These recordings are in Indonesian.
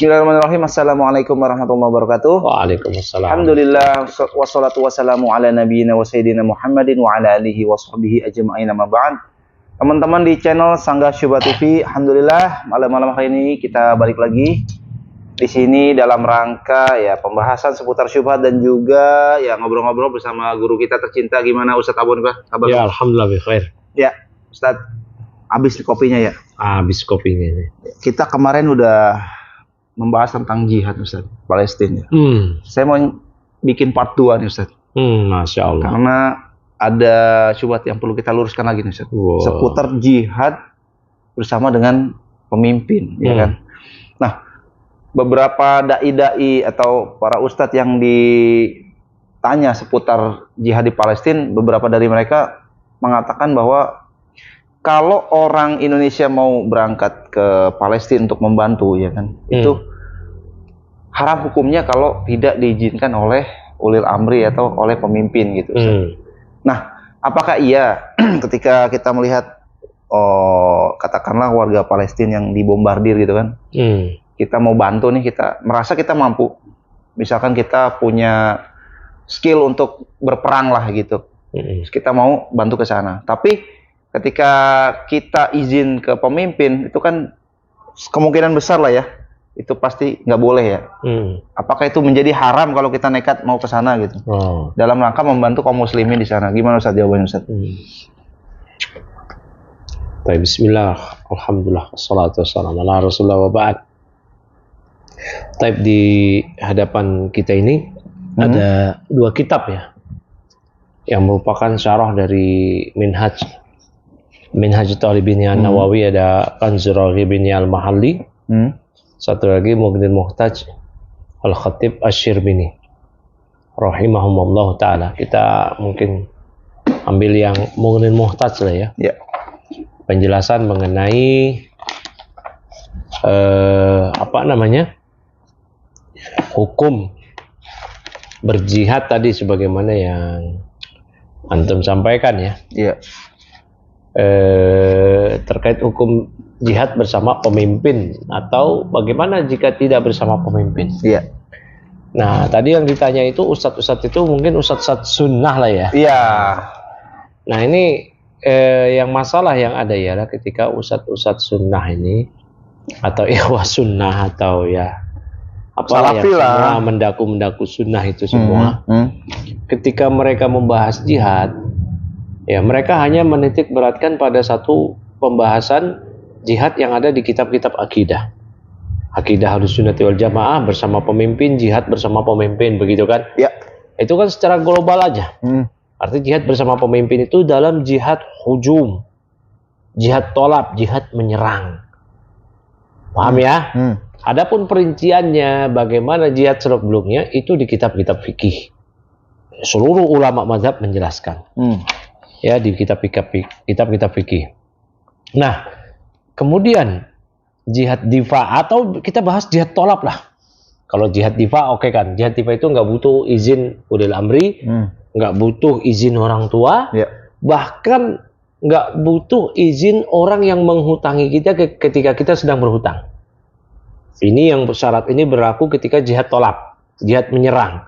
Bismillahirrahmanirrahim. Assalamualaikum warahmatullahi wabarakatuh. Waalaikumsalam. Alhamdulillah wassalatu wassalamu ala nabiyyina wa sayyidina Muhammadin wa ala alihi wa sahbihi ajma'in, amma ba'd. Teman-teman di channel Sanggah Syubhat TV, alhamdulillah malam-malam hari ini kita balik lagi di sini dalam rangka ya pembahasan seputar syubhat dan juga ya ngobrol-ngobrol bersama guru kita tercinta. Gimana Ustadz Abun, Pak? Kabar? Ya, alhamdulillah khair. Ya, Ustadz, habis kopinya ya? Habis kopinya ini. Kita kemarin udah membahas tentang jihad, Ustaz, Palestina. Saya mau bikin part 2 nih, Ustaz. Masya Allah. Karena ada syubhat yang perlu kita luruskan lagi nih, Ustaz. Wow. Seputar jihad bersama dengan pemimpin, ya kan? Nah, beberapa dai-dai atau para ustadz yang ditanya seputar jihad di Palestina, beberapa dari mereka mengatakan bahwa kalau orang Indonesia mau berangkat ke Palestina untuk membantu, ya kan, itu haram hukumnya kalau tidak diizinkan oleh ulil amri atau oleh pemimpin gitu. Nah, apakah iya ketika kita melihat katakanlah warga Palestina yang dibombardir gitu kan, kita mau bantu nih, kita merasa kita mampu, misalkan kita punya skill untuk berperang lah gitu, kita mau bantu ke sana, tapi ketika kita izin ke pemimpin, itu kan kemungkinan besar lah ya, itu pasti nggak boleh ya. Apakah itu menjadi haram kalau kita nekat mau ke sana gitu? Dalam rangka membantu kaum muslimin di sana. Gimana Ustaz jawabannya, Ustaz? Baik, bismillah, alhamdulillah, wassalatu wassalamu ala rasulullah wa ba'd. Baik, di hadapan kita ini ada dua kitab ya, yang merupakan syarah dari Minhaj Talibin An-Nawawi, ada Kanzur Raghibin Al-Mahalli, satu lagi Mughnil Muhtaj Al-Khatib Asy-Syirbini rahimahumullah ta'ala. Kita mungkin ambil yang Mughnil Muhtaj lah ya. Penjelasan mengenai hukum berjihad tadi sebagaimana yang antum sampaikan ya. Terkait hukum jihad bersama pemimpin atau bagaimana jika tidak bersama pemimpin. Nah, tadi yang ditanya itu ustadz-ustadz itu mungkin ustadz-ustadz sunnah lah ya. Nah, ini yang masalah yang ada ya ketika ustadz-ustadz sunnah ini atau ikhwah sunnah atau ya apalah ya, semua mendaku sunnah itu semua. Ketika mereka membahas jihad, ya mereka hanya menitik beratkan pada satu pembahasan jihad yang ada di kitab-kitab akidah. Akidah Ahlussunnati wal Jamaah bersama pemimpin, jihad bersama pemimpin, begitu kan? Itu kan secara global aja. Artinya jihad bersama pemimpin itu dalam jihad hujum, jihad tolab, jihad menyerang. Paham ya? Adapun perinciannya bagaimana jihad sebelumnya itu di kitab-kitab fikih. Seluruh ulama mazhab menjelaskan. Ya, di kitab-kitab fikih. Nah, kemudian jihad difa atau kita bahas jihad tolab lah. Kalau jihad difa oke kan, jihad difa itu nggak butuh izin ulil amri, nggak butuh izin orang tua, bahkan nggak butuh izin orang yang menghutangi kita ketika kita sedang berhutang. Ini yang syarat ini berlaku ketika jihad tolab, jihad menyerang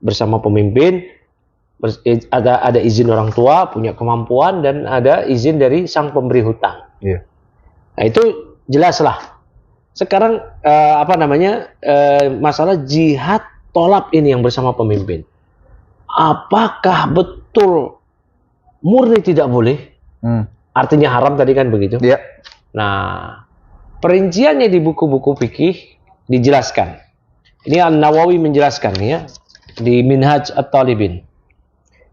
bersama pemimpin. Ada izin orang tua, punya kemampuan, dan ada izin dari sang pemberi hutang. Nah, itu jelas lah. Sekarang masalah jihad tolab ini yang bersama pemimpin, apakah betul murni tidak boleh? Artinya haram tadi kan begitu? Nah, perinciannya di buku-buku fikih dijelaskan. Ini An-Nawawi menjelaskan ya di Minhaj At-Talibin.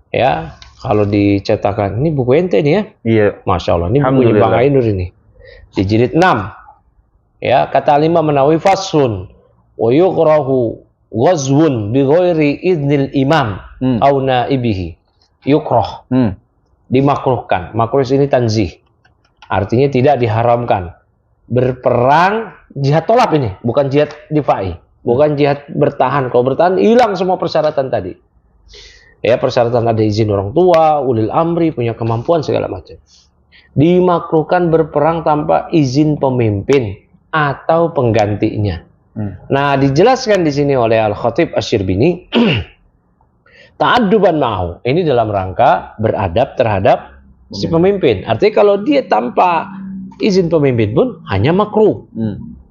Ya, kalau dicetakan ini buku ente nih ya. Masya Allah, ini bukunya Bang Ainur ini. Di jilid 6. Ya, kata Imam Nawawi, faslun wa yukrahu ghazwun bi ghairi idnil imam au naibihi. Yukrah. Dimakruhkan. Makruh ini tanzih. Artinya tidak diharamkan berperang jihad tolab ini, bukan jihad difai, bukan jihad bertahan. Kalau bertahan hilang semua persyaratan tadi. Ya, persyaratan ada izin orang tua, ulil amri, punya kemampuan segala macam. Dimakruhkan berperang tanpa izin pemimpin atau penggantinya. Nah, dijelaskan di sini oleh Al-Khatib Asy-Syirbini, ta'adduban ma'hu. Ini dalam rangka beradab terhadap si pemimpin. Artinya kalau dia tanpa izin pemimpin pun hanya makruh.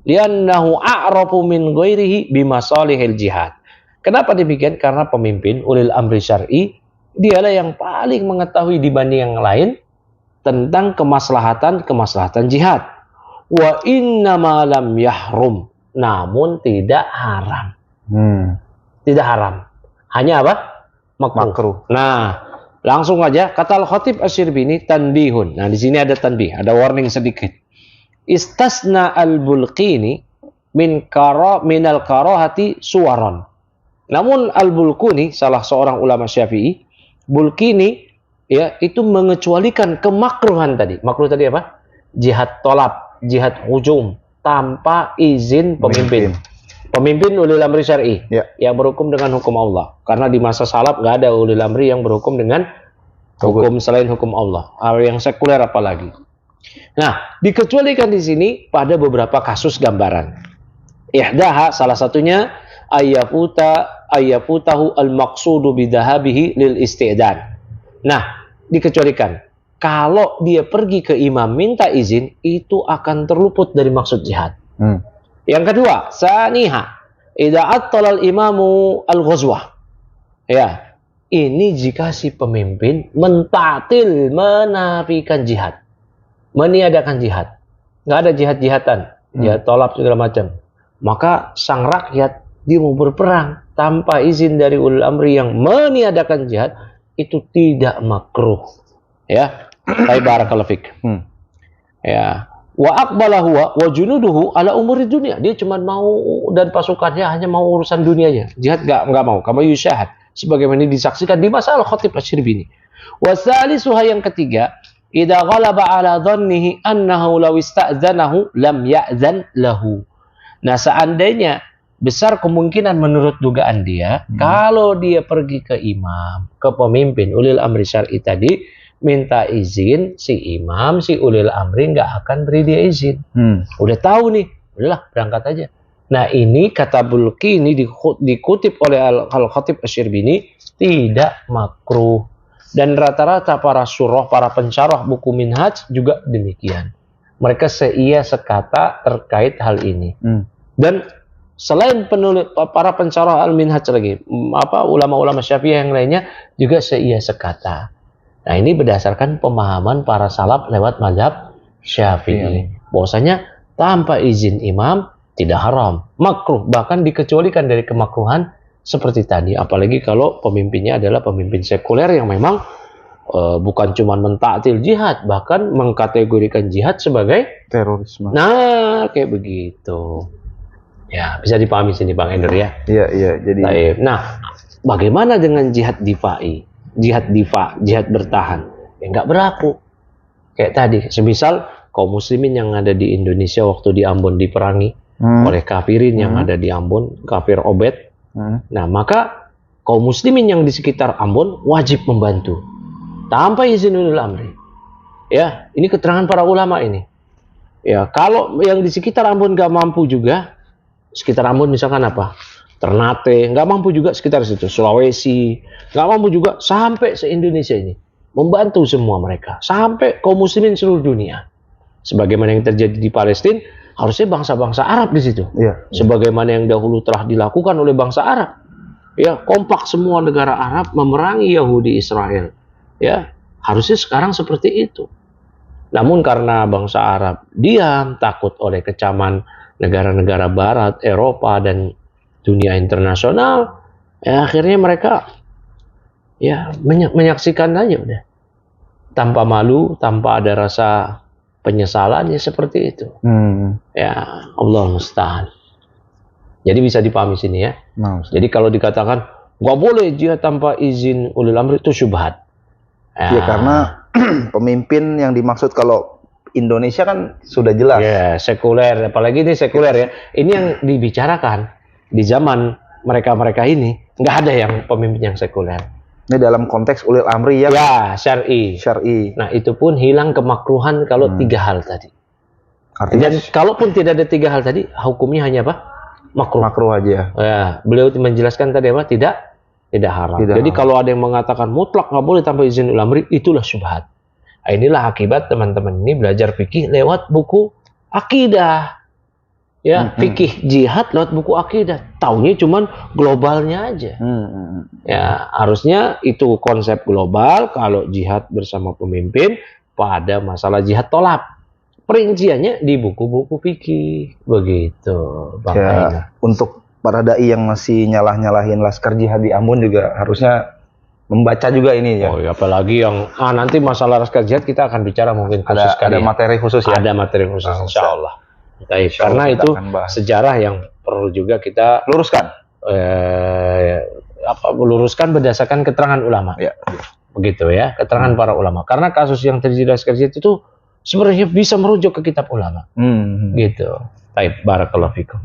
Li'annahu a'rafu min ghairihi bimasalihil jihad. Kenapa demikian? Karena pemimpin ulil amri syar'i dialah yang paling mengetahui dibanding yang lain tentang kemaslahatan jihad. Wa inna ma lam yahrum, namun tidak haram. Tidak haram. Hanya apa? Makruh. Nah, langsung aja kata Al-Khatib Asy-Syirbini, tanbihun. Nah, di sini ada tanbih, ada warning sedikit. Istasna al-Bulqini minal karahati suwaron. Namun Al-Bulqini, salah seorang ulama Syafi'i, Bulqini ya itu mengecualikan kemakruhan tadi. Makruh tadi apa? Jihad tolab, jihad hujum tanpa izin pemimpin. Pemimpin ulil amri syar'i yang berhukum dengan hukum Allah. Karena di masa salaf nggak ada ulil amri yang berhukum dengan hukum selain hukum Allah. Yang sekuler apalagi. Nah, dikecualikan di sini pada beberapa kasus gambaran. Ihdaha, salah satunya ayyafutahu al-maqsudu bidahabihi lil isti'dan. Nah, dikecualikan. Kalau dia pergi ke imam minta izin, itu akan terluput dari maksud jihad. Yang kedua, saniha, idza attala al-imamu al-ghazwah. Ya, ini jika si pemimpin mentatil, menafikan jihad, meniadakan jihad. Nggak ada jihad-jihatan, jihad tolak segala macam. Maka sang rakyat dia mau berperang tanpa izin dari ulil amri yang meniadakan jihad, itu tidak makruh. Ya, barakallahu fik. Ya, wa aqbala huwa wa junuduhu ala umuri dunia. Dia cuma mau, dan pasukannya hanya mau urusan dunianya. Jihad enggak mau. Kama yusyahad, sebagaimana disaksikan di masa Al-Khatib Asy-Syirbini. Wa salisuha, yang ketiga, idza ghalaba ala dhannihi annahu law ista'dzanahu lam ya'zan lahu. Nah, seandainya besar kemungkinan menurut dugaan dia, kalau dia pergi ke imam, ke pemimpin ulil amri syar'i tadi, minta izin, si imam, si ulil amri nggak akan beri dia izin. Udah tahu nih, udahlah berangkat aja. Nah, ini kata Bulqini dikutip oleh Al-Khatib Asy-Syirbini, tidak makruh. Dan rata-rata para syurah, para pensyarah buku Minhaj juga demikian. Mereka seia sekata terkait hal ini. Dan selain penulis, para pensyarah Al-Minhaj lagi, ulama-ulama Syafi'i yang lainnya juga seia sekata. Nah, ini berdasarkan pemahaman para salaf lewat mazhab Syafi'i. Bahwasanya tanpa izin imam tidak haram, makruh, bahkan dikecualikan dari kemakruhan seperti tadi. Apalagi kalau pemimpinnya adalah pemimpin sekuler yang memang bukan cuma mentaktil jihad, bahkan mengkategorikan jihad sebagai terorisme. Nah, kayak begitu. Ya, bisa dipahami sini Bang Ender ya. Iya. Jadi. Nah, bagaimana dengan jihad difa'i? Jihad bertahan, ya nggak berlaku. Kayak tadi, semisal kaum muslimin yang ada di Indonesia waktu di Ambon diperangi oleh kafirin yang ada di Ambon, kafir Obed. Nah, maka kaum muslimin yang di sekitar Ambon wajib membantu tanpa izin ulil amri. Ya, ini keterangan para ulama ini. Ya, kalau yang di sekitar Ambon nggak mampu juga, sekitar Ambon misalkan apa? Ternate, nggak mampu juga sekitar situ, Sulawesi, nggak mampu juga, sampai se-Indonesia ini membantu semua mereka, sampai kaum muslimin seluruh dunia. Sebagaimana yang terjadi di Palestina, harusnya bangsa-bangsa Arab di situ. Sebagaimana yang dahulu telah dilakukan oleh bangsa Arab. Ya, kompak semua negara Arab memerangi Yahudi Israel. Ya, harusnya sekarang seperti itu. Namun karena bangsa Arab diam, takut oleh kecaman negara-negara Barat, Eropa, dan dunia internasional, ya akhirnya mereka ya menyaksikan aja udah, tanpa malu, tanpa ada rasa penyesalan, ya seperti itu. Ya, Allah musta'an. Jadi bisa dipahami sini ya. Jadi kalau dikatakan nggak boleh jihad tanpa izin ulil amri, itu syubhat. Ya, karena pemimpin yang dimaksud kalau Indonesia kan sudah jelas. Ya, sekuler, apalagi ini sekuler ya. Ini yang dibicarakan. Di zaman mereka ini nggak ada yang pemimpin yang sekuler. Ini dalam konteks ulil amri ya. Ya, syar'i. Nah, itu pun hilang kemakruhan kalau 3 hal tadi. Artinya, dan kalaupun tidak ada 3 hal tadi, hukumnya hanya apa? makruh. Makruh aja. Ya, beliau menjelaskan tadi apa? Tidak haram. Tidak Jadi haram. kalau ada yang mengatakan mutlak nggak boleh tanpa izin ulama, itulah syubhat. Nah, inilah akibat teman-teman ini belajar fikih lewat buku akidah. Ya, fikih jihad lewat buku akidah. Taunya cuman globalnya aja. Ya, harusnya itu konsep global kalau jihad bersama pemimpin pada masalah jihad tolak. Perinciannya di buku-buku fikih. Begitu, Bang Aina. Untuk para dai yang masih nyalah-nyalahin Laskar Jihad di Ambon juga harusnya membaca juga ini ya. Oh, ya, apalagi yang nanti masalah Laskar Jihad kita akan bicara mungkin khusus ada materi khusus ya. Ada materi khusus insyaallah. Karena itu sejarah yang perlu juga kita luruskan. Luruskan berdasarkan keterangan ulama. Ya. Begitu ya, keterangan para ulama. Karena kasus yang terjadi di Laskar Jihad itu sebenarnya bisa merujuk ke kitab ulama. Gitu. Baik, barakallahu fikum.